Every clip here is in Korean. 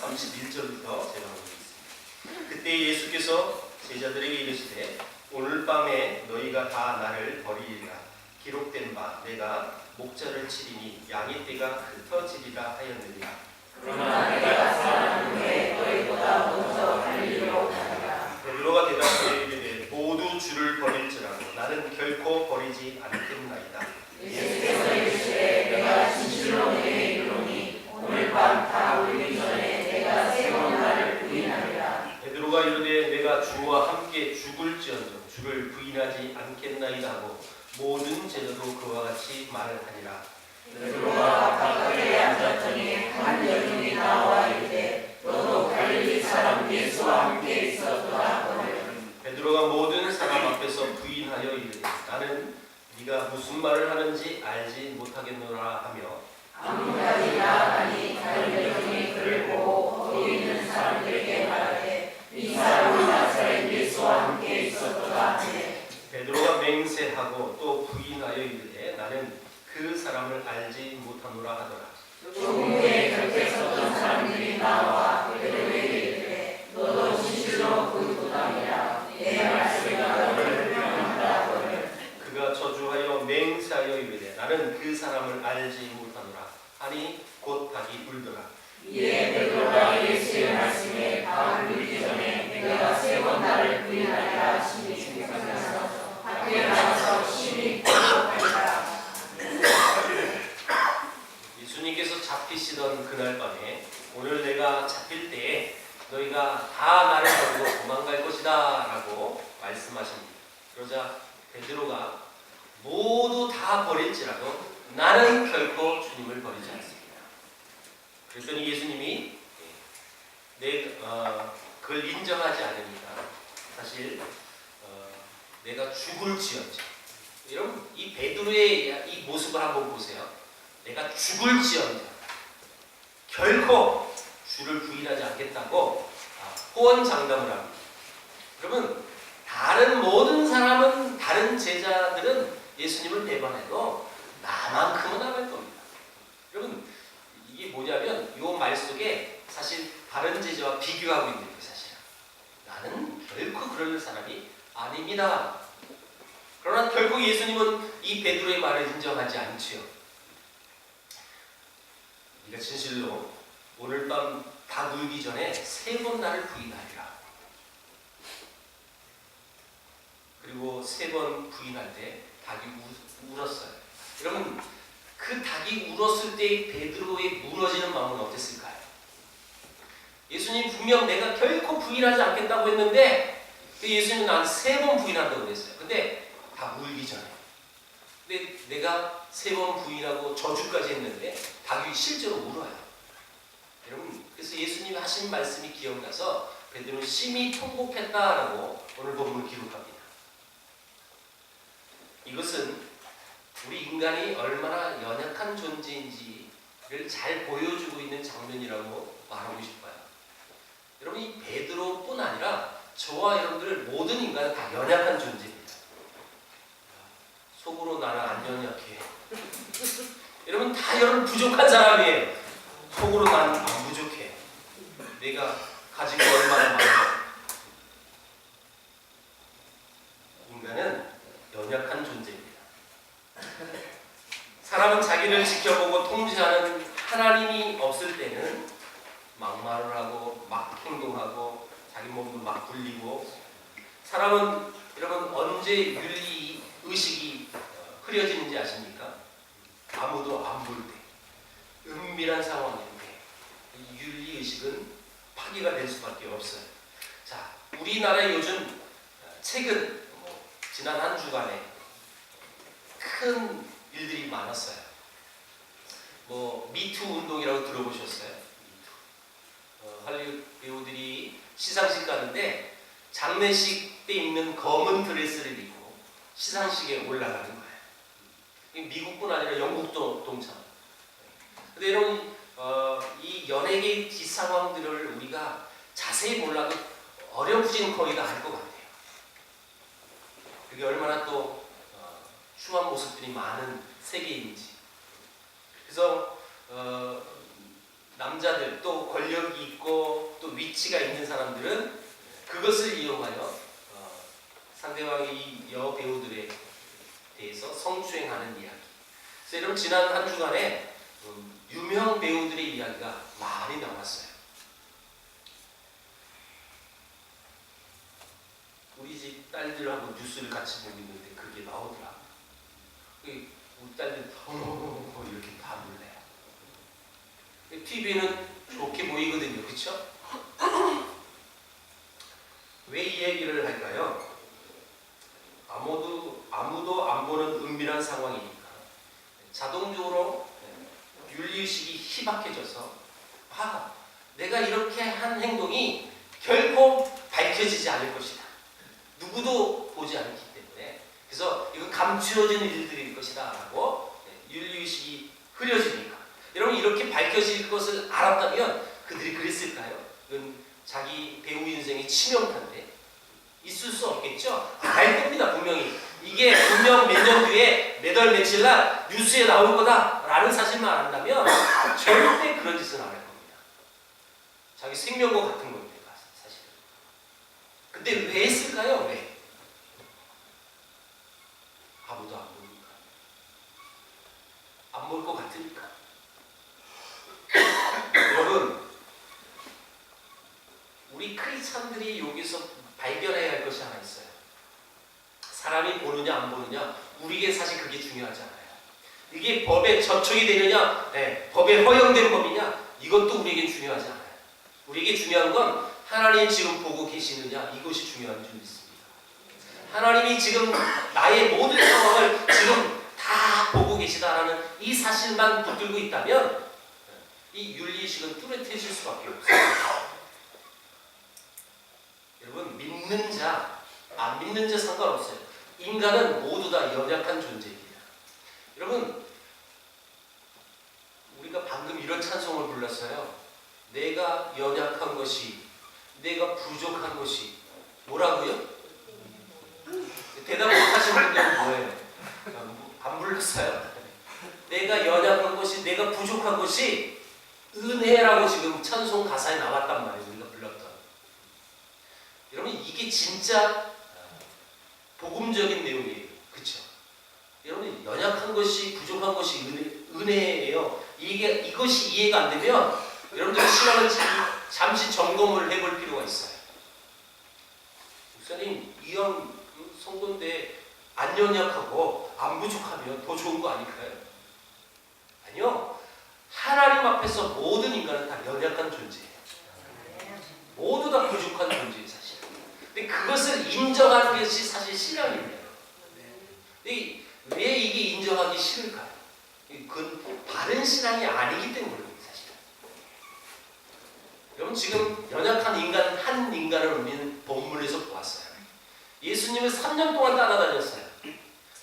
31절부터 제가 보겠습니다. 그때 예수께서 제자들에게 이르시되 오늘 밤에 너희가 다 나를 버리리라. 기록된 바 내가 목자를 치리니 양의 떼가 흩어지리라 하였느니라. 그러나 내가 사람에게 너희보다 먼저 달리러 가리라. 베드로가 대답하여 이르되 모두 주를 버릴지라도 나는 결코 버리지 않겠나이다. 예수께서 이르시되 내가 진실로 내게 이르노니 오늘 밤 다 울기 전에 내가 세 번 나를 부인하리라. 베드로가 이르되 내가 주와 함께 죽을지언정 주를 부인하지 않겠나이다 하고 모든 제자도 그와 같이 말을 하니라. 베드로가 가까이에 앉았더니 한 여인이 나와 이르되 너도 갈릴리 사람 예수와 함께 있었더라 하거늘. 베드로가 모든 사람 앞에서 부인하여 이르되 나는 네가 무슨 말을 하는지 알지 못하겠노라 하며 아무까지 나아가니 다른 여인이 그를 보고 거기 있는 사람들에게 말하되 이 사람은 나사렛 예수와 함께 있었더라 하네. 베드로가 맹세하고 또 부인하여 이르되 나는 그 사람을 알지 못하노라 하더라. 조금 후에 곁에 섰던 사람들이 나와 베드로에게 이르되 너도 진실로 그 도담이라. 내 말씀과 너를 명한다 하거늘. 그가 저주하여 맹세하여 이르되 나는 그 사람을 알지 못하노라 하니 곧 닭이 울더라. 이에 베드로가 예수의 말씀에 다 울기 전에 내가 세 번 나를 부인하리라 하시니 생각나서 밖에 나가서 심히 공격하리라. 예수님께서 잡히시던 그날 밤에 오늘 내가 잡힐 때에 너희가 다 나를 버리고 도망갈 것이다 라고 말씀하십니다. 그러자 베드로가 모두 다 버릴지라도 나는 결코 주님을 버리지 않습니다. 그랬더니 예수님이 그걸 인정하지 않으니까 사실 내가 죽을지언정. 여러분 이 베드로의 이 모습을 한번 보세요. 내가 죽을지언정 결코 주를 부인하지 않겠다고 호언장담을 합니다. 여러분 다른 모든 사람은 다른 제자들은 예수님을 배반해도 나만큼은 안 할 겁니다. 여러분 이게 뭐냐면 이 말 속에 사실 다른 제자와 비교하고 있는 게 사실이야. 나는 결코 그럴 사람이 아닙니다. 그러나 결국 예수님은 이 베드로의 말을 인정하지 않지요. 네가 진실로 오늘 밤 닭 울기 전에 세 번 나를 부인하리라. 그리고 세 번 부인할 때 닭이 울었어요. 여러분 그 닭이 울었을 때 베드로의 무너지는 마음은 어땠을까요? 예수님 분명 내가 결코 부인하지 않겠다고 했는데 예수님은 난 세 번 부인한다고 그랬어요. 근데 다 울기 전에. 근데 내가 세 번 부인하고 저주까지 했는데 닭이 실제로 울어요. 여러분 그래서 예수님이 하신 말씀이 기억나서 베드로는 심히 통곡했다라고 오늘 본문을 기록합니다. 이것은 우리 인간이 얼마나 연약한 존재인지를 잘 보여주고 있는 장면이라고 말하고 싶어요. 여러분 이 베드로뿐 아니라 저와 여러분들 모든 인간은 다 연약한 존재입니다. 속으로 나는 안 연약해. 여러분 다 여러분 부족한 사람이에요. 속으로 나는 안 부족해. 내가 가진 거 얼마나 많아. 인간은 연약한 존재입니다. 사람은 자기를 지켜보고 통제하는 하나님이 없을 때는 막말을 하고 막 행동하고 자기 몸도 막 굴리고 사람은 여러분 언제 윤리 의식이 흐려지는지 아십니까? 아무도 안 볼 때 은밀한 상황인데 이 윤리 의식은 파괴가 될 수밖에 없어요. 자, 우리나라에 요즘 최근 지난 한 주간에 큰 일들이 많았어요. 미투 운동이라고 들어보셨어요? 미투. 할리우드 배우들이 시상식 가는데 장례식 때 입는 검은 드레스를 입고 시상식에 올라가는 거예요. 미국뿐 아니라 영국도 동참. 근데 여러분 이 연예계 뒷상황들을 우리가 자세히 몰라도 어렴풋이는 알 것 같아요. 그게 얼마나 또 흉한 모습들이 많은 세계인지. 그래서 남자들 또 권력이 있고 또 위치가 있는 사람들은 그것을 이용하여 상대방의 이 여배우들에 대해서 성추행하는 이야기. 그래서 여러분 지난 한 주간에 유명 배우들의 이야기가 많이 나왔어요. 우리 집 딸들하고 뉴스를 같이 보고 있는데 그게 나오더라. 우리 딸들 이렇게 다 놀래요. TV는 좋게 보이거든요. 그렇죠? 왜 이 얘기를 할까요? 아무도 안 보는 은밀한 상황이니까 자동적으로 윤리의식이 희박해져서 내가 이렇게 한 행동이 결코 밝혀지지 않을 것이다. 누구도 보지 않기 때문에 그래서 이건 감추어진 일들일 것이다 라고 윤리의식이 흐려지니까 여러분 이렇게 밝혀질 것을 알았다면 그들이 그랬을까요? 이건 자기 배우 인생의 치명타인데 있을 수 없겠죠? 알 겁니다. 분명히 이게 분명 몇 년 뒤에 몇 월 며칠 날 뉴스에 나올 거다 라는 사실만 안다면 절대 그런 짓은 안 할 겁니다. 자기 생명과 같은 겁니다. 사실은. 근데 왜 했을까요? 왜? 아무도 안 보니까. 안 볼 것 같으니까. 여러분 우리 크리스찬들이 여기서 발견해야 할 것이 하나 있어요. 사람이 보느냐 안 보느냐 우리에게 사실 그게 중요하지 않아요. 이게 법에 저촉이 되느냐 법에 허용된 법이냐 이것도 우리에게 중요하지 않아요. 우리에게 중요한 건 하나님이 지금 보고 계시느냐 이것이 중요한 줄 믿습니다. 하나님이 지금 나의 모든 상황을 지금 다 보고 계시다라는 이 사실만 붙들고 있다면 이 윤리의식은 뚜렷해질 수밖에 없어요. 여러분 믿는 자, 안 믿는 자 상관없어요. 인간은 모두 다 연약한 존재입니다. 여러분 우리가 방금 이런 찬송을 불렀어요. 내가 연약한 것이, 내가 부족한 것이 뭐라고요? 대답 못하시는 분들은 뭐예요? 안 불렀어요. 내가 연약한 것이, 내가 부족한 것이 은혜라고 지금 찬송 가사에 나왔단 말이에요. 우리가 불렀던. 여러분 이게 진짜 복음적인 내용이에요. 그렇죠? 여러분 연약한 것이 부족한 것이 은혜예요. 이것이 이해가 안 되면 여러분들 신앙을 잠시 점검을 해볼 필요가 있어요. 목사님 이왕 성도인데 안 연약하고 안 부족하면 더 좋은 거 아닐까요? 아니요. 하나님 앞에서 모든 인간은 다 연약한 존재예요. 모두 다 부족한 존재예요. 사실. 근데 그것을 인정하는 것이 사실 신앙이에요. 왜 이게 인정하기 싫을까요? 그건 바른 신앙이 아니기 때문입니다. 사실. 여러분 지금 연약한 인간 한 인간을 우리는 본문에서 보았어요. 예수님을 3년 동안 따라다녔어요.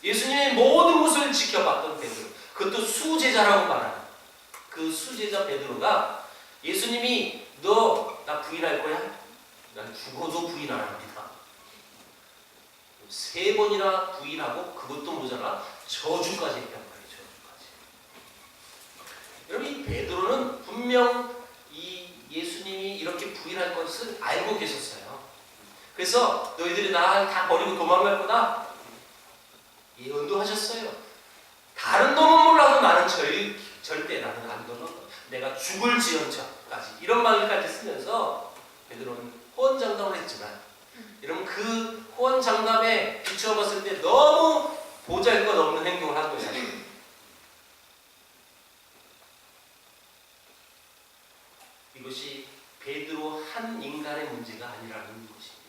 예수님의 모든 것을 지켜봤던 베드로, 그것도 수제자라고 말하는 그 수제자 베드로가 예수님이 너 나 부인할 거야? 난 죽어도 부인 안 합니다. 3번이나 부인하고 그것도 모자라 저주까지 했단 말이에요. 저주까지. 여러분 이 베드로는 분명 이 예수님이 이렇게 부인할 것을 알고 계셨어요. 그래서 너희들이 나 다 버리고 도망갈 거다 예언도 하셨어요. 다른 놈은 몰라도 나는 절대 나는 안 도망가. 내가 죽을지언정까지 이런 말까지 쓰면서 베드로는 호언장담을 했지만 여러분 그 호언장담에 비추어봤을 때 너무 보잘것없는 행동을 한 거예요. 사실. 이것이 베드로 한 인간의 문제가 아니라는 것입니다.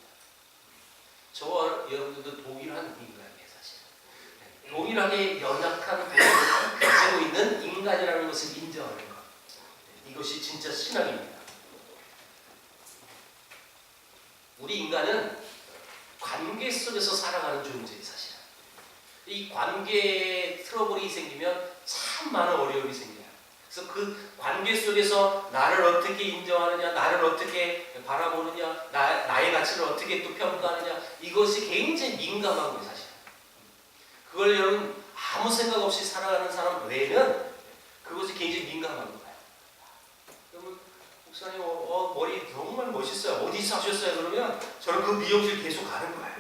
저와 여러분들도 동일한 인간이에요. 사실. 동일하게 연약한 부분을 가지고 있는 인간이라는 것을 인정하는 것. 이것이 진짜 신앙입니다. 우리 인간은 관계 속에서 살아가는 존재예요. 사실. 이 관계 트러블이 생기면 참 많은 어려움이 생겨요. 그래서 그 관계 속에서 나를 어떻게 인정하느냐, 나를 어떻게 바라보느냐, 나의 가치를 어떻게 또 평가하느냐, 이것이 굉장히 민감한 거예요. 사실. 그걸 여러분 아무 생각 없이 살아가는 사람 외에는 그것이 굉장히 민감한 거예요. 목사님 머리 정말 멋있어요. 어디서 하셨어요? 그러면 저는 그 미용실 계속 가는 거예요.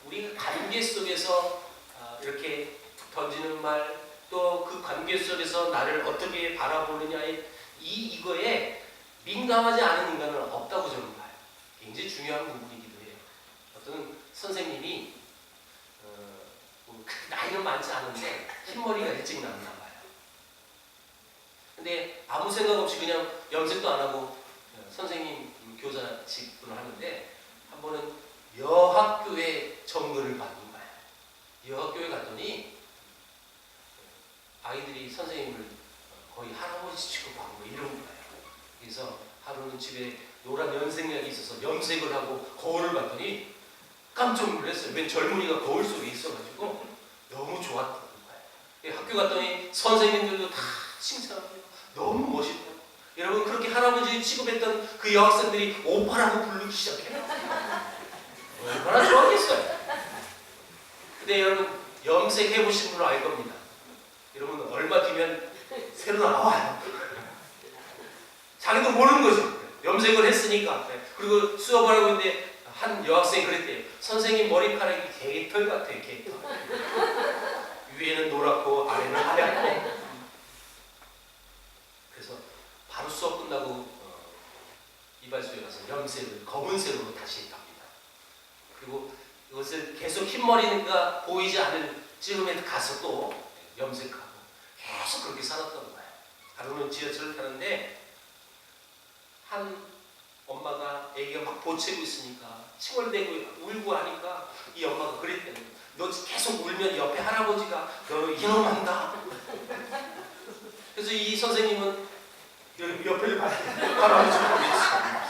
우리가 관계 속에서 이렇게 던지는 말, 또 그 관계 속에서 나를 어떻게 바라보느냐에 이거에 민감하지 않은 인간은 없다고 저는 봐요. 굉장히 중요한 부분이기도 해요. 어떤 선생님이 나이는 많지 않은데 흰머리가 일찍 났나 봐요. 근데 아무 생각 없이 그냥 염색도 안 하고 선생님 교사직분을 하는데 한 번은 여학교에 전거를 받는 거예요. 여학교에 갔더니 아이들이 선생님을 거의 할아버지 취급하고 이런 거예요. 그래서 하루는 집에 노란 염색약이 있어서 염색을 하고 거울을 봤더니 깜짝 놀랐어요. 웬 젊은이가 거울 속에 있어가지고 너무 좋았던 거예요. 학교 갔더니 선생님들도 다 칭찬하고 너무 멋있고, 여러분 그렇게 할아버지 취급했던 그 여학생들이 오빠라고 부르기 시작해요. 얼마나 좋아하겠어요. 근데 여러분 염색해보신 분은 알 겁니다. 여러분 얼마 뒤면 새로 나와요. 자기도 모르는 거죠. 염색을 했으니까. 그리고 수업을 하고 있는데 한 여학생이 그랬대요. 선생님 머리카락이 개털 같아요. 개털. 위에는 노랗고 아래는 하얗고. 그래서 바로 수업 끝나고 이발소에 가서 염색을 검은색으로 다시 했답니다. 그리고 이것을 계속 흰머리니까 보이지 않을 즈음에 가서 또 염색하고 계속 그렇게 살았던 거예요. 하루는 지하철을 타는데 한 엄마가 애기가 막 보채고 있으니까 칭얼대고 울고 하니까 이 엄마가 그랬대요. 너 계속 울면 옆에 할아버지가 너 이놈한다. 그래서 이 선생님은 옆에 할아버지를 보고 있어요.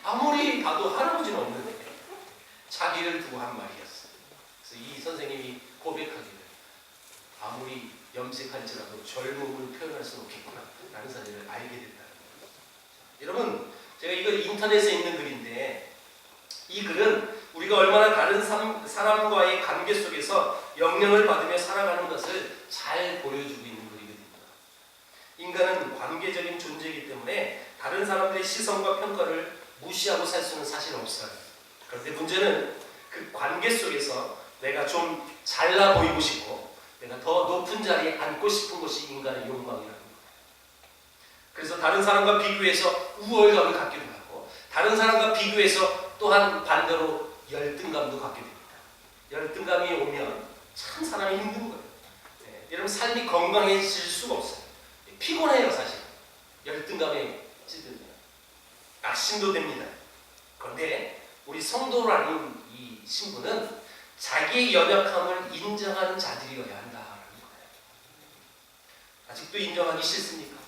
아무리 봐도 할아버지는 없는데 자기를 두고 한 말이었어요. 그래서 이 선생님이 고백하기를 아무리 염색할지라도 젊음을 표현할 수는 없겠구나 라는 사실을 알게 됐다는 거예요. 여러분 제가 이거 인터넷에 있는 글인데 이 글은 우리가 얼마나 다른 사람과의 관계 속에서 영향을 받으며 살아가는 것을 잘 보여주고 있는 글이거든요. 인간은 관계적인 존재이기 때문에 다른 사람들의 시선과 평가를 무시하고 살 수는 사실 없어요. 그런데 문제는 그 관계 속에서 내가 좀 잘나 보이고 싶고 내가 더 높은 자리에 앉고 싶은 것이 인간의 욕망이라는 거예요. 그래서 다른 사람과 비교해서 우월감을 갖기도 하고 다른 사람과 비교해서 또한 반대로 열등감도 갖게 됩니다. 열등감이 오면 참 사람이 힘든 거예요. 여러분 삶이 건강해질 수가 없어요. 피곤해요 사실. 열등감에 찌들면 낙심도 됩니다. 그런데 우리 성도라는 이 신분은 자기의 연약함을 인정하는 자들이어야 한다는 거예요. 아직도 인정하기 싫습니까?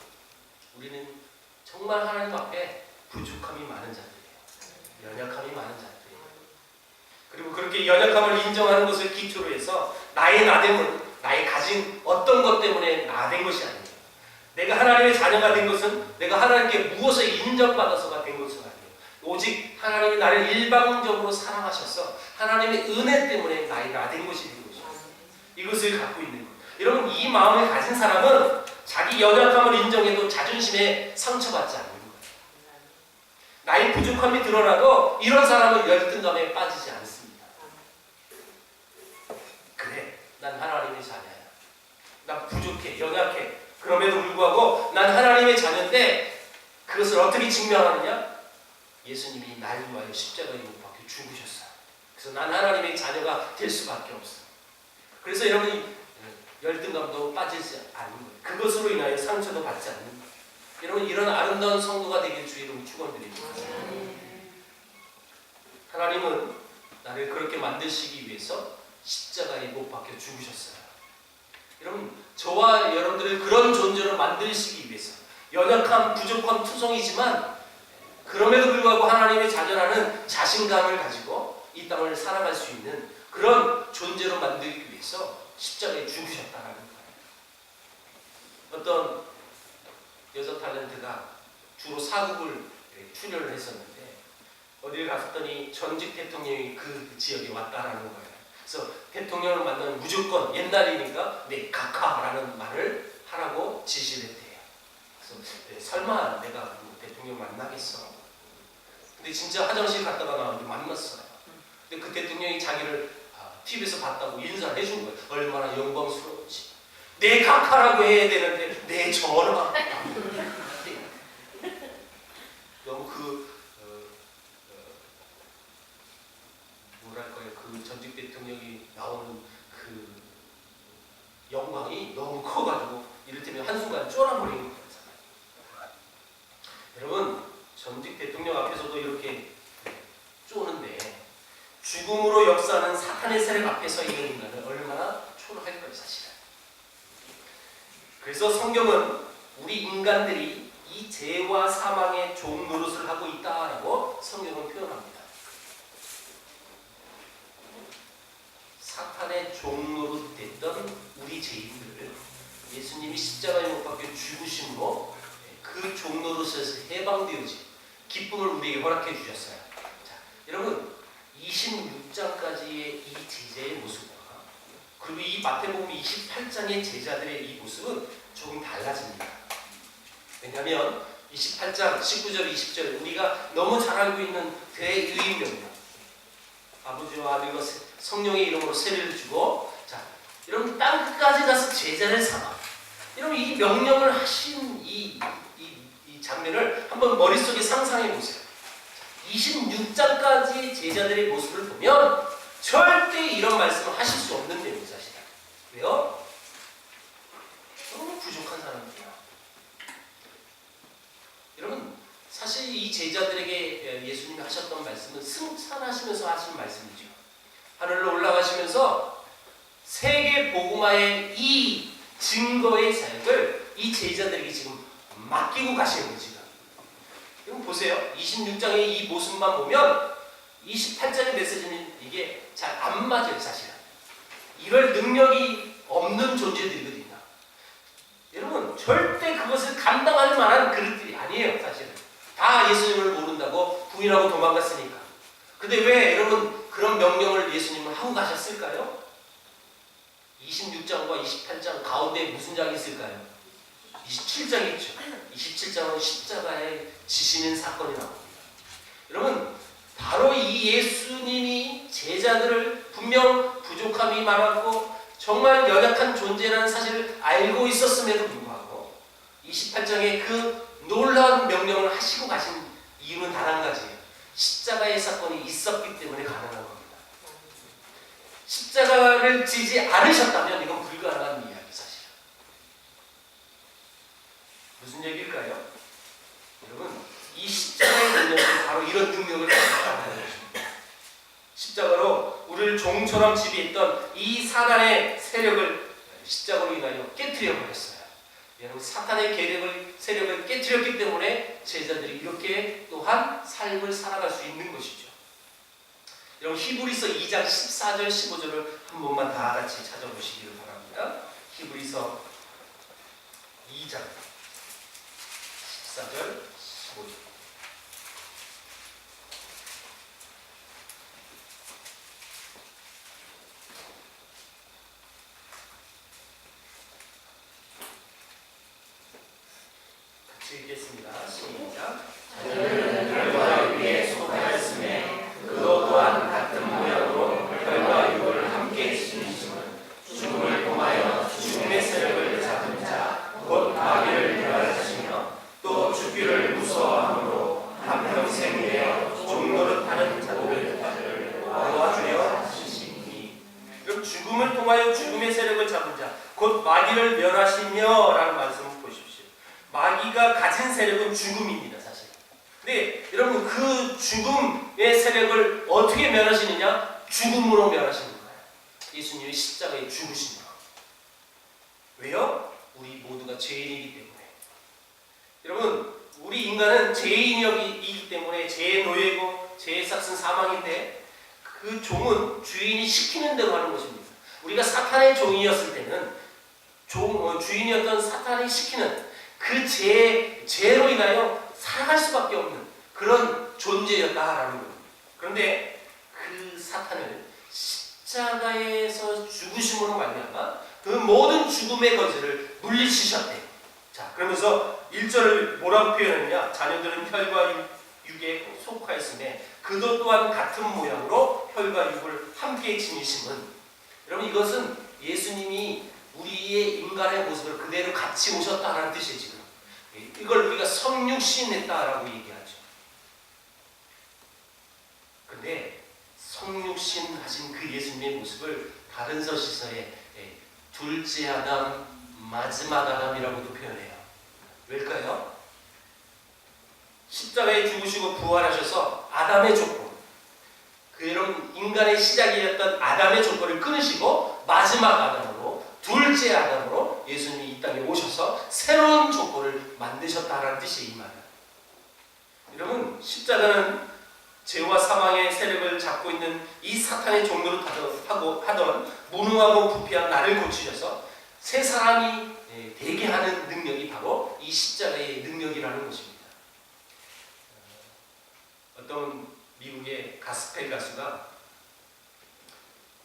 우리는 정말 하나님 앞에 부족함이 많은 자들이에요. 연약함이 많은 자들이에요. 그리고 그렇게 연약함을 인정하는 것을 기초로 해서 나의 나됨은 나의 가진 어떤 것 때문에 나된 것이 아니에요. 내가 하나님의 자녀가 된 것은 내가 하나님께 무엇을 인정받아서가 된 것은 아니에요. 오직 하나님이 나를 일방적으로 사랑하셔서 하나님의 은혜 때문에 나의 나된 것이 된 것이에요. 이것을 갖고 있는 거예요. 여러분 이 마음을 가진 사람은 자기 연약함을 인정해도 자존심에 상처받지 않는 거예요. 나의 부족함이 드러나도 이런 사람은 열등감에 빠지지 않습니다. 그래, 난 하나님의 자녀야. 난 부족해, 연약해. 그럼에도 불구하고 난 하나님의 자녀인데 그것을 어떻게 증명하느냐? 예수님이 나를 위하여 십자가에 못 박혀 죽으셨어요. 그래서 난 하나님의 자녀가 될 수밖에 없어요. 그래서 여러분이 열등감도 빠지지 않는 거예요. 그것으로 인하여 상처도 받지 않는 거예요. 여러분 이런 아름다운 성도가 되길 주 이름으로 축원드립니다. 하나님은 나를 그렇게 만드시기 위해서 십자가에 못 박혀 죽으셨어요. 여러분 저와 여러분들을 그런 존재로 만드시기 위해서 연약한 부족한 투성이지만 그럼에도 불구하고 하나님의 자녀라는 자신감을 가지고 이 땅을 살아갈 수 있는 그런 존재로 만들기 위해서 십자가에 죽으셨다는 거예요. 어떤 여자 탤런트가 주로 사극을 출연을 했었는데 어딜 갔더니 전직 대통령이 그 지역에 왔다라는 거예요. 그래서 대통령을 만나면 무조건 옛날이니까 네 각하라는 말을 하라고 지시를 했대요. 그래서 네, 설마 내가 뭐 대통령 만나겠어? 근데 진짜 화장실 갔다가 나왔는데 만났어요. 근데 그 대통령이 자기를 TV에서 봤다고 인사를 해준 거예요. 얼마나 영광스러운지. 내 각하라고 해야 되는데 내 전하. 너무 뭐랄까요, 그 전직 대통령이 나오는 그 영광이 너무 커가지고 이를테면 한순간 쫄아버리는 거잖아요. 여러분, 전직 대통령 앞에서도 이렇게 쪼는데 죽음으로 역사하는 사탄의 세력 앞에 서 있는 인간은 얼마나 초라할 거예요, 사실은. 그래서 성경은 우리 인간들이 이 죄와 사망의 종 노릇을 하고 있다라고 성경은 표현합니다. 사탄의 종 노릇 됐던 우리 죄인들을 예수님이 십자가에 못 박혀 죽으심으로 그 종 노릇에서 해방되어진 기쁨을 우리에게 허락해 주셨어요. 자, 여러분 26장까지의 이 제자의 모습과 그리고 이 마태복음 28장의 제자들의 이 모습은 조금 달라집니다. 왜냐하면 28장 19절 20절 우리가 너무 잘 알고 있는 대의명령, 아버지와 아들과 성령의 이름으로 세례를 주고, 자, 여러분 땅 끝까지 가서 제자를 삼아, 여러분 이 명령을 하신 이 장면을 한번 머릿속에 상상해 보세요. 26장까지 제자들의 모습을 보면 절대 이런 말씀을 하실 수 없는 내용이 사실은. 왜요? 너무 부족한 사람들이야. 여러분, 사실 이 제자들에게 예수님이 하셨던 말씀은 승천하시면서 하신 말씀이죠. 하늘로 올라가시면서 세계 복음화의 이 증거의 사역을 이 제자들에게 지금 맡기고 가시는 거예요, 지금. 여러분 보세요. 26장의 이 모습만 보면 28장의 메시지는 이게 잘 안 맞아요, 사실은. 이럴 능력이 없는 존재들이거든요. 여러분, 절대 그것을 감당할 만한 그릇들이 아니에요, 사실은. 다 예수님을 모른다고 부인하고 도망갔으니까. 근데 왜 여러분 그런 명령을 예수님은 하고 가셨을까요? 26장과 28장 가운데 무슨 장이 있을까요? 27장이 있죠. 27장은 십자가에 지시는 사건이 나옵니다. 여러분, 바로 이 예수님이 제자들을 분명 부족함이 많았고 정말 연약한 존재라는 사실을 알고 있었음에도 불구하고 28장에 그 놀라운 명령을 하시고 가신 이유는 단 한 가지예요. 십자가의 사건이 있었기 때문에 가능한 겁니다. 십자가를 지지 않으셨다면 이건 불가능한 이야기 사실이에요. 무슨 얘기일까요? 여러분, 이 십자가의 능력은 바로 이런 능력을 가졌다는 것입니다. 십자가로 우리를 종처럼 지배했던 이 사단의 세력을 십자가로 인하여 깨트려 버렸어요. 여러분, 사탄의 세력을 깨트렸기 때문에 제자들이 이렇게 또한 삶을 살아갈 수 있는 것이죠. 여러분, 히브리서 2장 14절 15절을 한 번만 다 같이 찾아보시기를 바랍니다. 히브리서 2장 14절 15절. 같이 읽겠습니다. 시작. 저희는 별과 위에 속하였으며 그도 또한 같은 모양으로 별과 육을 함께 지니심은 죽음을 통하여 죽음의 세력을 잡은 자 곧 마귀를 멸하시며 또 죽기를 무서워함으로 한평생 되어 종노릇하는 자들을 도와주려 하시니. 그럼 죽음을 통하여 죽음의 세력을 잡은 자 곧 마귀를 멸하시며 라는 말씀을 보십시오. 마귀가 가진 세력은 죽음입니다, 사실. 근데 여러분, 그 죽음의 세력을 어떻게 멸하시느냐? 죽음으로 멸하시는 거예요. 예수님이 십자가에 죽으신 거. 왜요? 우리 모두가 죄인이기 때문에. 여러분, 우리 인간은 죄인이기 때문에 죄의 노예고 죄의 삭은 사망인데 그 종은 주인이 시키는 대로 하는 것입니다. 우리가 사탄의 종이었을 때는 주인이었던 사탄이 시키는 그 죄로 인하여 살아갈 수밖에 없는 그런 존재였다라는 겁니다. 그런데 그 사탄을 십자가에서 죽으심으로 말미암아 그 모든 죽음의 권세를 물리치셨대. 자, 그러면서 1절을 뭐라고 표현했냐? 자녀들은 혈과 육에 속하였으며 그도 또한 같은 모양으로 혈과 육을 함께 지니심은, 여러분 이것은 예수님이 우리의 인간의 모습을 그대로 같이 오셨다는 뜻이에요. 지금 이걸 우리가 성육신했다라고 얘기하죠. 근데 성육신 하신 그 예수님의 모습을 다른 서시서에 둘째 아담, 마지막 아담이라고도 표현해요. 왜일까요? 십자가에 죽으시고 부활하셔서 아담의 조건, 여러분 인간의 시작이었던 아담의 조건을 끊으시고 마지막 아담으로, 둘째 아담으로 예수님이 이 땅에 오셔서 새로운 조건을 만드셨다라는 뜻이에요. 이 말은. 여러분 십자가는 죄와 사망의 세력을 잡고 있는 이 사탄의 종로를 하던 무능하고 부패한 나를 고치셔서 새 사람이 되게 하는 능력이 바로 이 십자가의 능력이라는 것입니다. 어떤 미국의 가스펠 가수가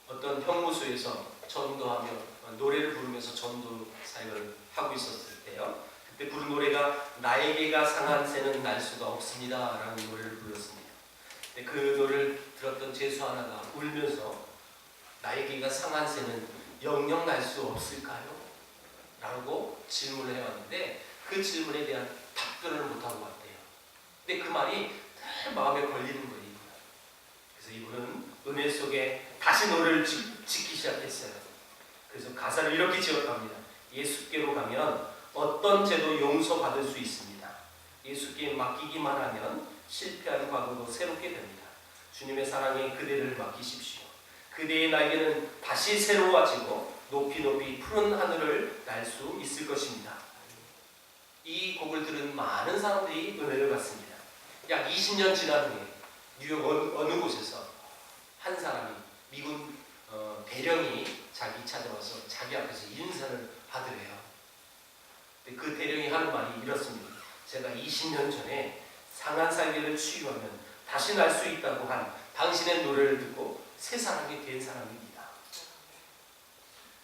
어떤 형무소에서 전도하며 노래를 부르면서 전도 사역을 하고 있었을 때요, 그때 부른 노래가 나에게가 상한 새는 날 수가 없습니다 라는 노래를 불렀습니다. 그 노래를 들었던 제수 하나가 울면서 나에게가 상한 새는 영영 날 수 없을까요? 라고 질문을 해왔는데 그 질문에 대한 답변을 못하고 왔대요. 근데 그 말이 늘 마음에 걸리는 거예요. 그래서 이분은 은혜 속에 다시 노래를 짓기 시작했어요. 그래서 가사를 이렇게 지었답니다. 예수께로 가면 어떤 죄도 용서받을 수 있습니다. 예수께 맡기기만 하면 실패한 과거도 새롭게 됩니다. 주님의 사랑에 그대를 맡기십시오. 그대의 날개는 다시 새로워지고 높이 높이 푸른 하늘을 날 수 있을 것입니다. 이 곡을 들은 많은 사람들이 은혜를 받습니다. 약 20년 지난 후에 뉴욕 어느 곳에서 한 사람이 미군 대령이 자기 찾아와서 자기 앞에서 인사를 받으래요. 그 대령이 하는 말이 이렇습니다. 제가 20년 전에 상한 살기를 치유하면 다시 날 수 있다고 한 당신의 노래를 듣고 새 사람이 된 사람입니다.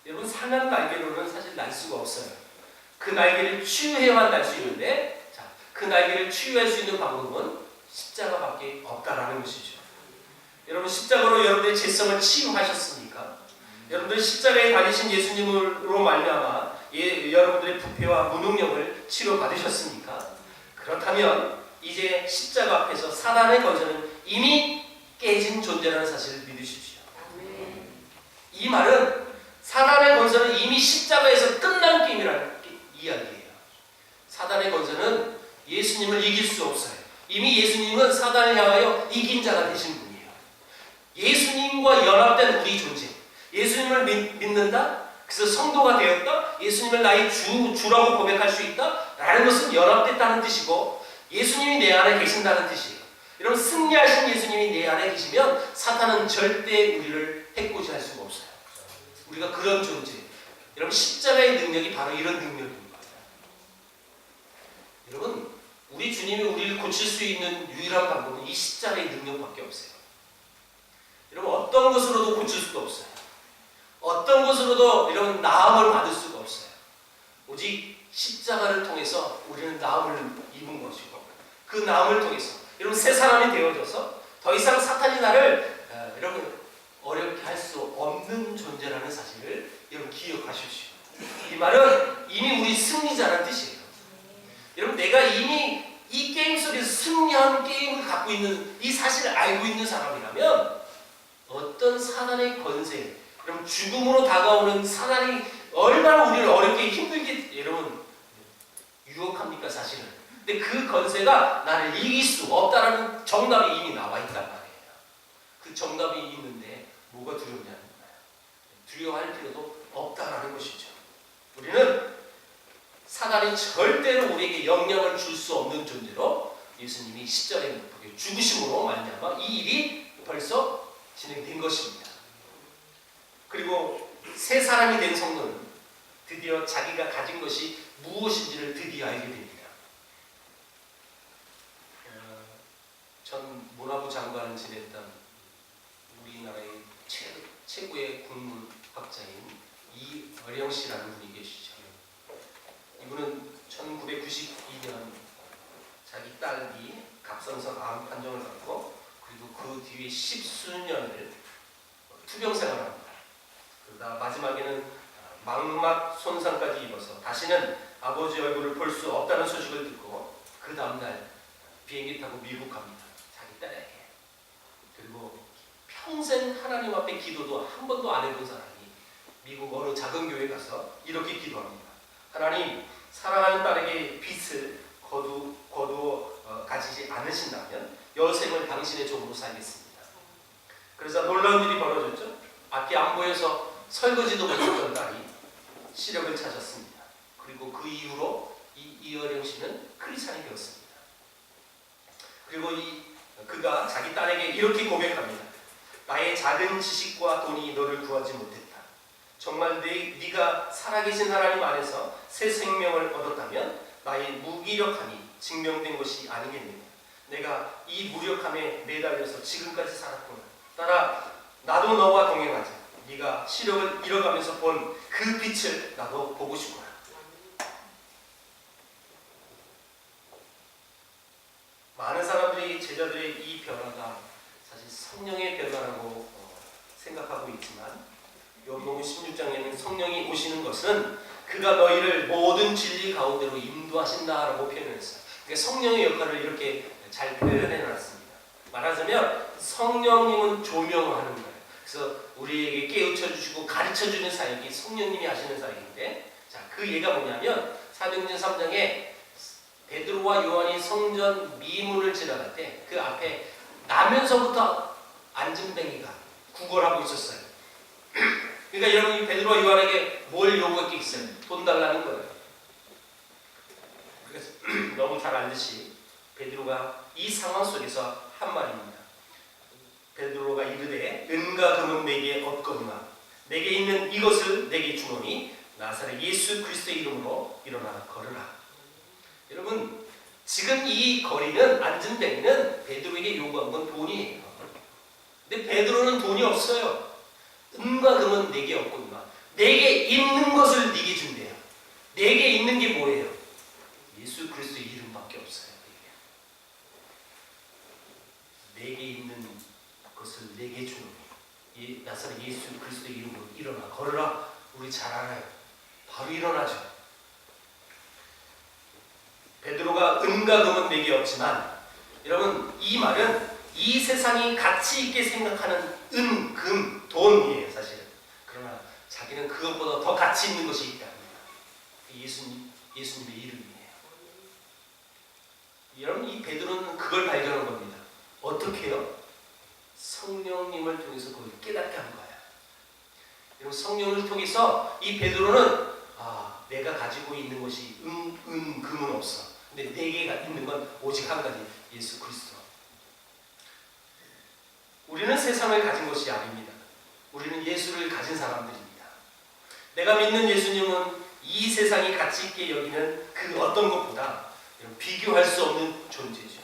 여러분 상한 날개로는 사실 날 수가 없어요. 그 날개를 치유해야만 날 수 있는데, 자, 그 날개를 치유할 수 있는 방법은 십자가밖에 없다라는 것이죠. 여러분 십자가로 여러분들의 죄성을 치유하셨습니까? 여러분들 십자가에 달리신 예수님으로 말미암아 여러분들의 부패와 무능력을 치료받으셨습니까? 그렇다면 이제 십자가 앞에서 사단의 권세는 이미 깨진 존재라는 사실을 믿으십시오. 이 말은 사단의 권세는 이미 십자가에서 끝난 게임이라는 이야기예요. 사단의 권세는 예수님을 이길 수 없어요. 이미 예수님은 사단을 향하여 이긴 자가 되신 분이에요. 예수님과 연합된 우리 존재, 예수님을 믿는다? 그래서 성도가 되었다? 예수님을 나의 주라고 고백할 수 있다? 라는 것은 연합됐다는 뜻이고 예수님이 내 안에 계신다는 뜻이에요. 여러분 승리하신 예수님이 내 안에 계시면 사탄은 절대 우리를 해코지할 수가 없어요. 우리가 그런 존재. 여러분 십자가의 능력이 바로 이런 능력입니다. 여러분 우리 주님이 우리를 고칠 수 있는 유일한 방법은 이 십자가의 능력밖에 없어요. 여러분 어떤 것으로도 고칠 수가 없어요. 어떤 것으로도 여러분 나음을 받을 수가 없어요. 오직 십자가를 통해서 우리는 나음을 입은 것이고 그 나음을 통해서 여러분 새 사람이 되어져서 더 이상 사탄이 나를 여러분 어렵게 할 수 없는 존재라는 사실을 여러분 기억하십시오. 이 말은 이미 우리 승리자라는 뜻이에요. 여러분 내가 이미 이 게임 속에서 승리한 게임을 갖고 있는 이 사실을 알고 있는 사람이라면 어떤 사단의 권세, 여러분 죽음으로 다가오는 사단이 얼마나 우리를 어렵게 힘들게 여러분 유혹합니까 사실은. 근데 그 권세가 나를 이길 수 없다라는 정답이 이미 나와 있단 말이에요. 그 정답이 있는데 뭐가 두렵냐는 거예요. 두려워할 필요도 없다라는 것이죠. 우리는 사단이 절대로 우리에게 영향을 줄 수 없는 존재로 예수님이 십자가에 못 박혀 죽으심으로 말미암아 이 일이 벌써 진행된 것입니다. 그리고 새 사람이 된 성도는 드디어 자기가 가진 것이 무엇인지를 드디어 알게 됩니다. 전 문화부 장관을 지냈던 우리나라의 최고의 이분은 1992년 자기 딸이 갑상선 암 판정을 받고 그리고 그 뒤에 10수년을 투병 생활합니다. 그러다 마지막에는 망막 손상까지 입어서 다시는 아버지 얼굴을 볼 수 없다는 소식을 듣고 그 다음날 비행기 타고 미국 갑니다. 자기 딸에게. 그리고 평생 하나님 앞에 기도도 한 번도 안 해본 사람이 미국 어느 작은 교회 가서 이렇게 기도합니다. 하나님, 사랑하는 딸에게 빚을 거두어 가지지 않으신다면 여생을 당신의 종으로 살겠습니다. 그래서 놀라운 일이 벌어졌죠. 앞이 안 보여서 설거지도 못했던 딸이 시력을 찾았습니다. 그리고 그 이후로 이어령 씨는 크리스찬이 되었습니다. 그리고 그가 자기 딸에게 이렇게 고백합니다. 나의 작은 지식과 돈이 너를 구하지 못했다. 정말 네가 살아계신 하나님 안에서 새 생명을 얻었다면 나의 무기력함이 증명된 것이 아니겠느냐. 내가 이 무력함에 매달려서 지금까지 살았구나. 따라 나도 너와 동행하자. 네가 시력을 잃어가면서 본 그 빛을 나도 보고 싶구나. 많은 사람들이 제자들의 이 변화가 사실 성령의 변화라고 생각하고 있지만 요한복음 16장에는 성령이 오시는 것은 그가 너희를 모든 진리 가운데로 인도하신다라고 표현했어요. 그러니까 성령의 역할을 이렇게 잘 표현해 놨습니다. 말하자면 성령님은 조명하는 거예요. 그래서 우리에게 깨우쳐 주시고 가르쳐 주는 사역이 성령님이 하시는 사역인데, 자, 그 예가 뭐냐면 사도행전 3장에 베드로와 요한이 성전 미문을 지나갈 때 그 앞에 나면서부터 안진뱅이가 구걸하고 있었어요. 그러니까 여러분이 베드로와 요한에게 뭘 요구했겠어요? 돈 달라는 거예요. 그래서 너무 잘 알듯이 베드로가 이 상황 속에서 한 말입니다. 베드로가 이르되 은과 금은 내게 없거니와 내게 있는 이것을 내게 주노니 나사렛 예수 그리스도의 이름으로 일어나 걸으라. 여러분, 지금 이 거리는 안진뱅이는 베드로에게 요구한 건 돈이에요. 근데 베드로는 돈이 없어요. 은과 금은 내게 없거니와 내게 있는 것을 네게 준대요. 내게 있는 게 뭐예요? 예수 그리스도의 이름밖에 없어요. 내게 있는 것을 내게 주노니 나사렛 예수 그리스도의 이름으로 일어나 걸으라. 우리 잘 알아요. 바로 일어나죠. 베드로가 은과 금은 내게 없지만, 여러분, 이 말은 이 세상이 가치 있게 생각하는 은, 금, 돈이에요, 사실은. 그러나 자기는 그것보다 더 가치 있는 것이 있답니다. 예수님의 이름이에요. 여러분, 이 베드로는 그걸 발견한 겁니다. 어떻게 해요? 성령님을 통해서 그걸 깨닫게 한 거예요. 여러분, 성령을 통해서 이 베드로는 내가 가지고 있는 것이 금은 없어. 근데 내게가 있는 건 오직 한 가지, 예수 그리스도. 우리는 세상을 가진 것이 아닙니다. 우리는 예수를 가진 사람들입니다. 내가 믿는 예수님은 이 세상이 가치 있게 여기는 그 어떤 것보다 비교할 수 없는 존재죠.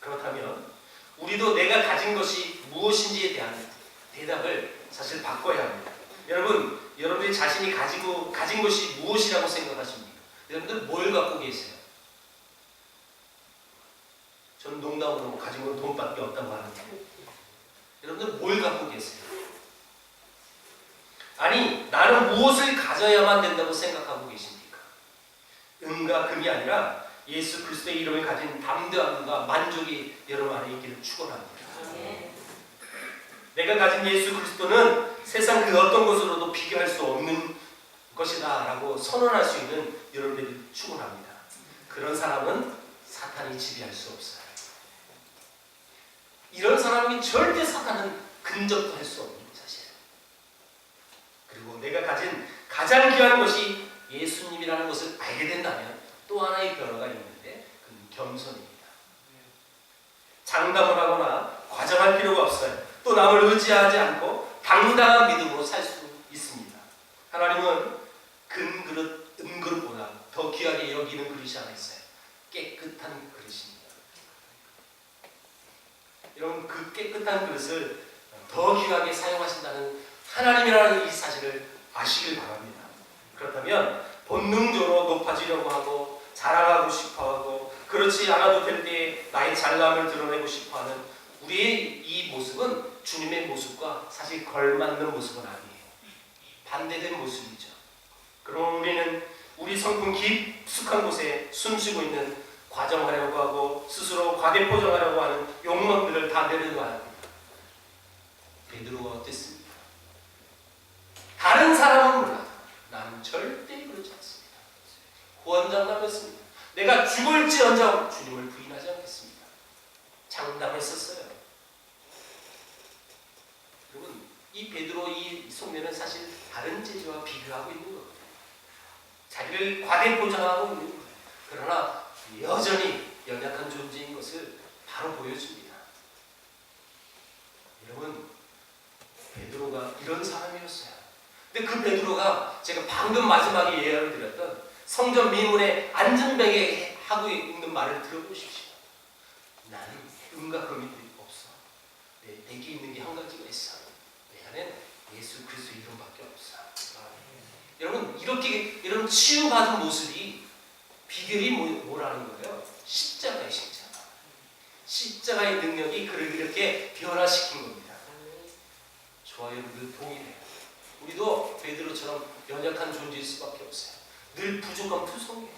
그렇다면 우리도 내가 가진 것이 무엇인지에 대한 대답을 사실 바꿔야 합니다. 여러분, 여러분의 자신이 가진 것이 무엇이라고 생각하십니까? 여러분들 뭘 갖고 계세요? 저는 농담으로 가진 건 돈밖에 없다고 하는데, 여러분들 뭘 갖고 계세요? 아니, 나는 무엇을 가져야만 된다고 생각하고 계십니까? 은과 금이 아니라 예수 그리스도의 이름을 가진 담대함과 만족이 여러분 안에 있기를 축원합니다. 내가 가진 예수 그리스도는 세상 그 어떤 것으로도 비교할 수 없는 것이다 라고 선언할 수 있는 여러분들이 축원합니다. 그런 사람은 사탄이 지배할 수 없어요. 이런 사람이 절대 사탄은 근접도 할 수 없는 사실. 그리고 내가 가진 가장 귀한 것이 예수님이라는 것을 알게 된다면 또 하나의 변화가 있는데 그건 겸손입니다. 장담을 하거나 과장할 필요가 없어요. 또 남을 의지하지 않고 당당한 믿음으로 살 수 있습니다. 하나님은 금 그릇, 은 그릇보다 더 귀하게 여기는 그릇이 하나 있어요. 깨끗한 그릇입니다. 여러분, 그 깨끗한 그릇을 더 귀하게 사용하신다는 하나님이라는 이 사실을 아시길 바랍니다. 그렇다면 본능적으로 높아지려고 하고 자랑하고 싶어하고 그렇지 않아도 될 때에 나의 잘남을 드러내고 싶어하는 우리의 이 모습은 주님의 모습과 사실 걸맞는 모습은 아니에요. 반대된 모습이죠. 그럼 우리는 우리 성품 깊숙한 곳에 숨쉬고 있는 과정하려고 하고 스스로 과대포장하려고 하는 욕망들을 다 내려놔야 합니다. 베드로가 어땠습니까? 다른 사람은 몰라도 나는 절대 그렇지 않습니다. 호언장담했습니다. 내가 죽을지언정 주님을 부인하지 않겠습니다. 장담했었어요. 여러분, 이 베드로 이 속내는 사실 다른 제자와 비교하고 있는 거예요. 자기를 과대포장하고 있는 거예요. 그러나 여전히 연약한 존재인 것을 바로 보여줍니다. 여러분, 베드로가 이런 사람이었어요. 근데 그 베드로가 제가 방금 마지막에 예언을 드렸던 성전 미문에 안전뱅에 하고 있는 말을 들어보십시오. 나는 음과 금이 없어. 내게 있는 게 한 가지가 있어. 내 안엔 예수 그리스도 이름밖에 없어. 여러분, 이런 치유받은 모습이 비결이 뭐라는 거예요? 십자가의 십자가. 십자가의 능력이 그를 이렇게 변화시킨 겁니다. 저와 여러분들 동일해요. 우리도 베드로처럼 연약한 존재일 수밖에 없어요. 늘 부족함 투성이에요.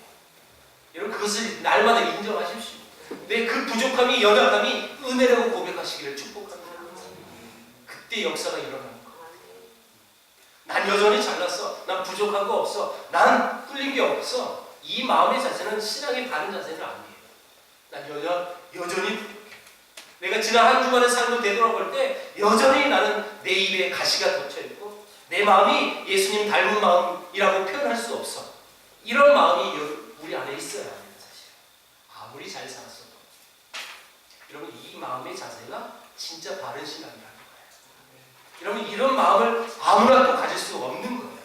여러분, 그것을 날마다 인정하십시오. 내 그 부족함이, 연약함이 은혜라고 고백하시기를 축복합니다. 그때 역사가 일어나는 거예요. 난 여전히 잘났어. 난 부족한 거 없어. 난 뚫린 게 없어. 이 마음의 자세는 신앙의 바른 자세는 아니에요. 난 여전히 부족해. 내가 지난 한 주간의 삶을 되돌아볼 때 여전히 나는 내 입에 가시가 돋쳐있고 내 마음이 예수님 닮은 마음이라고 표현할 수 없어. 이런 마음이 우리 안에 있어야 합니다. 사실 아무리 잘 살았어도 여러분, 이 마음의 자세가 진짜 바른 신앙이라는 거예요. 여러분, 이런 마음을 아무나 또 가질 수 없는 거예요.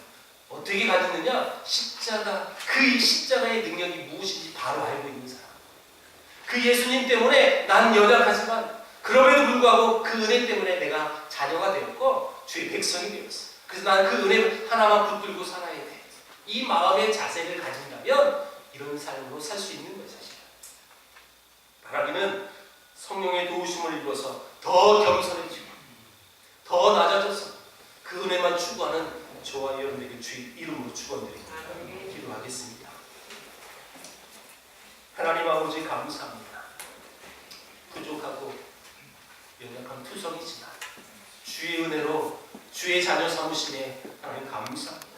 어떻게 가졌느냐? 십자가, 그 십자가의 능력이 무엇인지 바로 알고 있는 사람. 그 예수님 때문에 난 연약하지만 그럼에도 불구하고 그 은혜 때문에 내가 자녀가 되었고 주의 백성이 되었어. 그래서 나는 그 은혜 하나만 붙들고 살아야 돼. 이 마음의 자세를 가진다면 이런 삶으로 살 수 있는 거예요. 사실 바라기는 성령의 도우심을 입어서 더 겸손해지고 더 낮아져서 그 은혜만 추구하는 저와 여러분에게 주의 이름으로 축원드립니다. 기도하겠습니다. 하나님 아버지 감사합니다. 부족하고 연약한 투성이지만 주의 은혜로 주의 자녀 삼으심에 하나님 감사합니다.